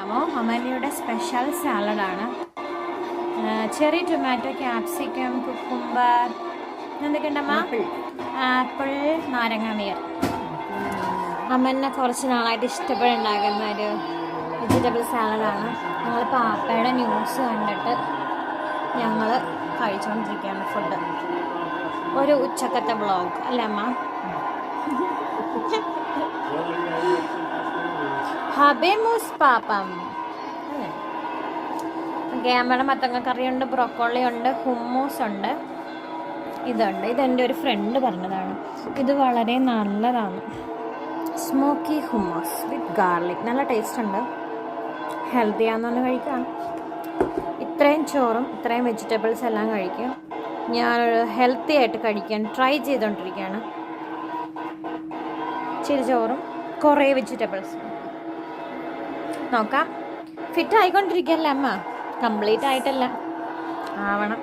അമനിയുടെ special സാലഡാണ്. Cherry tomato, capsicum, cucumber, എന്തൊക്കെയുണ്ടമ്മ, apple, നാരങ്ങാനീർ. അമ്മനെ കുറച്ച് നാളായിട്ട് ഇഷ്ടപ്പെടുണ്ടാക്കുന്ന ഒരു വെജിറ്റബിൾ സാലഡാണ്. ഞങ്ങൾ പാപ്പയുടെ ന്യൂസ് കണ്ടിട്ട് ഞങ്ങൾ കഴിച്ചുകൊണ്ടിരിക്കുകയാണ് ഫുഡ്. ഒരു ഉച്ചക്കത്തെ വ്ളോഗ് അല്ലേ അമ്മ? ഹബേമൂസ് പാപ്പം. അമ്മയുടെ മത്തങ്ങ കറിയുണ്ട്, ബ്രൊക്കോളി ഉണ്ട്, ഹുമ്മൂസ് ഉണ്ട്, ഇതുണ്ട്. ഇതെൻ്റെ ഒരു ഫ്രണ്ട് പറഞ്ഞതാണ്. ഇത് വളരെ നല്ലതാണ്. സ്മോക്കി ഹുമ്മൂസ് വിത്ത് ഗാർലിക്. നല്ല ടേസ്റ്റ് ഉണ്ട്, ഹെൽത്തിയാണെന്ന് കഴിക്കാം. ഇത്രയും ചോറും ഇത്രയും വെജിറ്റബിൾസ് എല്ലാം കഴിക്കും. ഞാനൊരു ഹെൽത്തി ആയിട്ട് കഴിക്കാൻ ട്രൈ ചെയ്തുകൊണ്ടിരിക്കുകയാണ്. ഇച്ചിരി ചോറും കുറേ വെജിറ്റബിൾസും. നോക്കാം. ഫിറ്റ് ആയിക്കൊണ്ടിരിക്കുകയല്ലേ അമ്മ? കംപ്ലീറ്റ് ആയിട്ടല്ല, ആവണം.